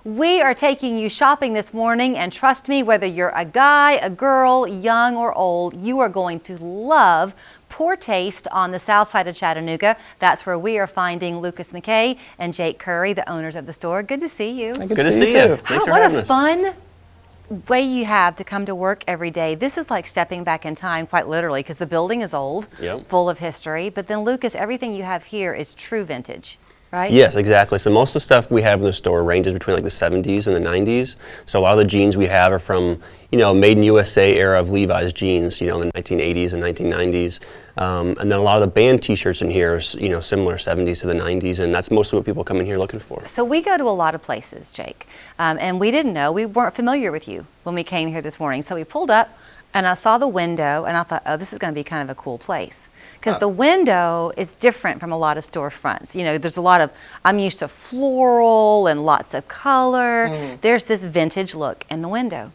We are taking you shopping this morning, and trust me, whether you're a guy, a girl, young or old, you are going to love Poor Taste on the south side of Chattanooga. That's where we are finding Lucas McKay and Jake Curry, the owners of the store. Good to see you. Good to see you. Thanks for having us. What a fun way you have to come to work every day. This is like stepping back in time, quite literally, because the building is old, full of history. But then, Lucas, everything you have here is true vintage. Right? Yes, exactly. So most of the stuff we have in the store ranges between like the 70s and the 90s. So a lot of the jeans we have are from, made in USA era of Levi's jeans, in the 1980s and 1990s. And then a lot of the band t-shirts in here are, similar 70s to the 90s, and that's mostly what people come in here looking for. So we go to a lot of places, Jake, and we didn't know, we weren't familiar with you when we came here this morning. So we pulled up, and I saw the window, and I thought, oh, this is going to be kind of a cool place. Because the window is different from a lot of storefronts. There's a lot of, I'm used to floral and lots of color. There's this vintage look in the window.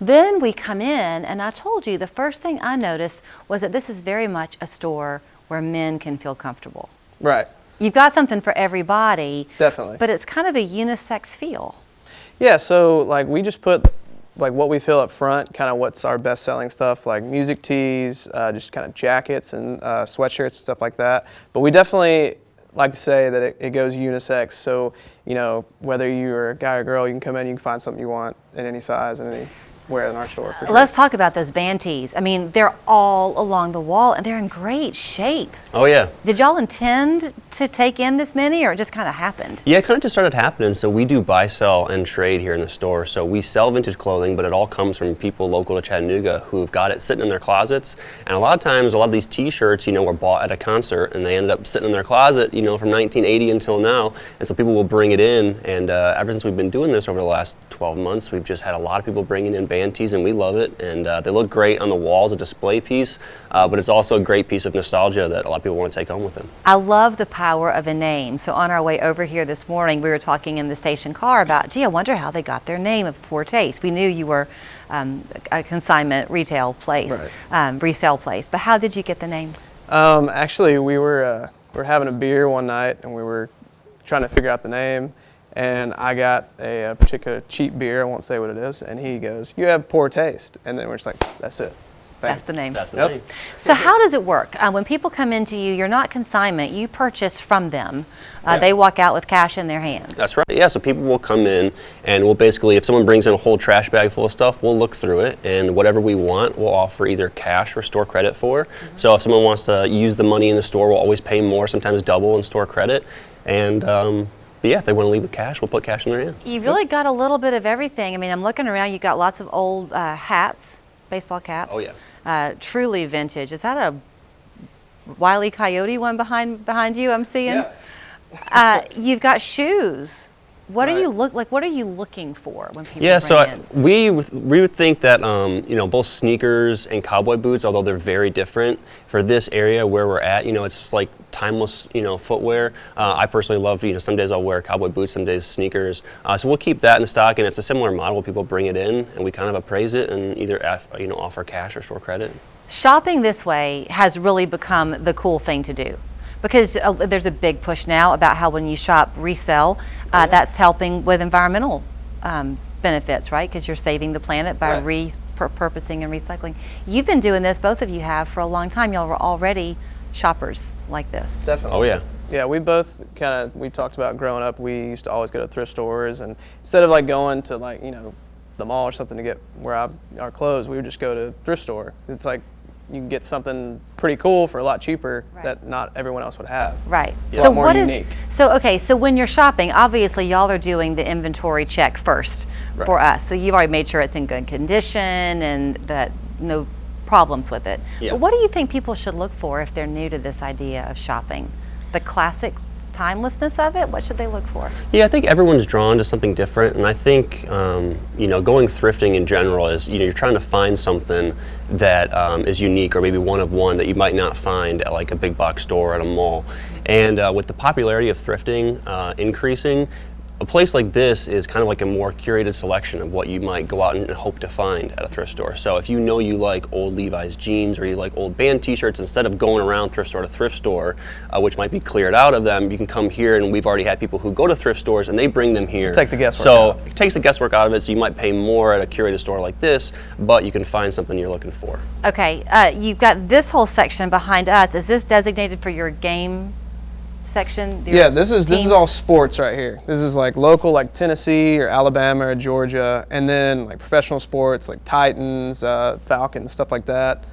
Then we come in, and I told you the first thing I noticed was that this is very much a store where men can feel comfortable. Right. You've got something for everybody. Definitely. But it's kind of a unisex feel. Yeah, so we just put what we feel up front, kind of what's our best selling stuff, like music tees, just kind of jackets and sweatshirts, stuff like that. But we definitely like to say that it goes unisex. So, whether you're a guy or girl, you can come in, you can find something you want in any size and anywhere in our store. For sure. Let's talk about those band tees. I mean, they're all along the wall and they're in great shape. Oh yeah. Did y'all intend to take in this many, or it just kind of happened? Yeah, it kind of just started happening. So we do buy, sell, and trade here in the store. So we sell vintage clothing, but it all comes from people local to Chattanooga who've got it sitting in their closets. And a lot of times, a lot of these t-shirts, were bought at a concert and they ended up sitting in their closet, from 1980 until now. And so people will bring it in. And ever since we've been doing this over the last 12 months, we've just had a lot of people bringing in band tees, and we love it. And they look great on the wall as a display piece, but it's also a great piece of nostalgia that a lot of people want to take home with them. I love the power of a name. So on our way over here this morning, we were talking in the station car about, gee, I wonder how they got their name of Poor Taste. We knew you were a consignment retail place, resale place, but how did you get the name? Actually, we were having a beer one night, and we were trying to figure out the name. And I got a particular cheap beer, I won't say what it is, and he goes, "You have poor taste." And then we're just like, that's it. Bang. That's the name. That's the name. So how does it work? When people come into you, you're not consignment, you purchase from them. They walk out with cash in their hands. That's right. Yeah, so people will come in, and we'll basically, if someone brings in a whole trash bag full of stuff, we'll look through it, and whatever we want, we'll offer either cash or store credit for. So if someone wants to use the money in the store, we'll always pay more, sometimes double in store credit. And but yeah, if they want to leave with cash, we'll put cash in their hand. You've really got a little bit of everything. I mean, I'm looking around, you've got lots of old hats, baseball caps. Oh yeah. Truly vintage. Is that a Wile E. Coyote one behind you I'm seeing? Yeah. You've got shoes. What are you looking for when people Yeah, bring so in? we would think that both sneakers and cowboy boots, although they're very different, for this area where we're at, it's just like timeless, footwear. I personally love, some days I'll wear cowboy boots, some days sneakers. So we'll keep that in stock, and it's a similar model. People bring it in, and we kind of appraise it and either offer cash or store credit. Shopping this way has really become the cool thing to do. Because there's a big push now about how when you shop resell, that's helping with environmental benefits, right? Because you're saving the planet by repurposing and recycling. You've been doing this, both of you have, for a long time. Y'all were already shoppers like this. Definitely. Oh yeah. Yeah, we both we talked about growing up, we used to always go to thrift stores, and instead of going to the mall or something to get our clothes, we would just go to thrift store. It's like, you can get something pretty cool for a lot cheaper that not everyone else would have. Right. A lot more unique. So when you're shopping, obviously y'all are doing the inventory check first for us. So you've already made sure it's in good condition and that no problems with it. Yeah. But what do you think people should look for if they're new to this idea of shopping? The classic timelessness of it? What should they look for? Yeah, I think everyone's drawn to something different, and I think going thrifting in general is you're trying to find something that is unique or maybe one of one that you might not find at like a big box store or at a mall. And with the popularity of thrifting increasing, a place like this is kind of like a more curated selection of what you might go out and hope to find at a thrift store. So if you know you like old Levi's jeans or you like old band t-shirts, instead of going around thrift store to thrift store, which might be cleared out of them, you can come here, and we've already had people who go to thrift stores and they bring them here. Take the guesswork So out. it takes the guesswork out of it, so you might pay more at a curated store like this, but you can find something you're looking for. Okay, you've got this whole section behind us. Is this designated for your game section? Your Yeah, this is teams? all sports right here. This is like local, like Tennessee or Alabama or Georgia, and then like professional sports like Titans, Falcons, stuff like that.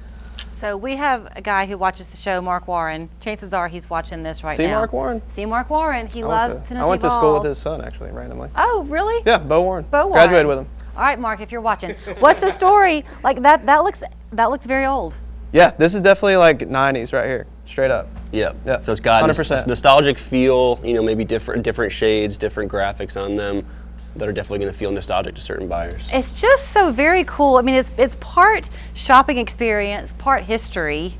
So we have a guy who watches the show, Mark Warren. Chances are he's watching this right See now. Mark Warren? See Mark Warren. He loves Tennessee I went to school with balls. his son actually, randomly. Oh, really? Yeah, Bo Warren. Bo Warren. Graduated with him. All right, Mark, if you're watching, what's the story? Like that looks very old. Yeah, this is definitely like 90s right here, straight up. Yeah. Yeah, So it's got 100%. this nostalgic feel, maybe different shades, different graphics on them that are definitely going to feel nostalgic to certain buyers. It's just so very cool. I mean, it's part shopping experience, part history,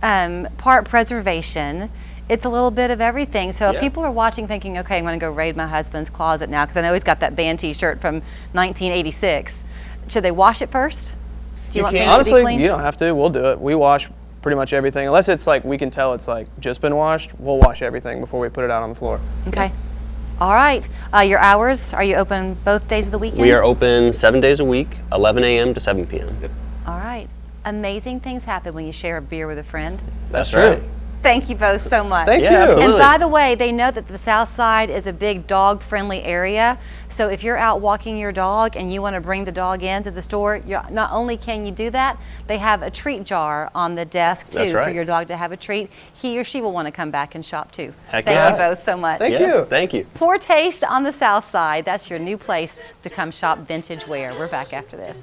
part preservation. It's a little bit of everything. So if Yeah. people are watching thinking, okay, I'm going to go raid my husband's closet now because I know he's got that band t-shirt from 1986, should they wash it first? Do you want things to be Honestly, clean? you don't have to. We'll do it. We wash pretty much everything. Unless it's like we can tell it's like just been washed, we'll wash everything before we put it out on the floor. Okay. All right. Your hours, are you open both days of the weekend? We are open 7 days a week, 11 a.m. to 7 p.m. All right. Amazing things happen when you share a beer with a friend. That's right. true. Thank you both so much. Thank Yeah, you. absolutely. And by the way, they know that the South Side is a big dog-friendly area. So if you're out walking your dog and you want to bring the dog into the store, not only can you do that, they have a treat jar on the desk too That's right. for your dog to have a treat. He or she will want to come back and shop too. Heck Thank yeah. you both so much. Thank Yeah, you. Thank you. Poor Taste on the South Side. That's your new place to come shop vintage wear. We're back after this.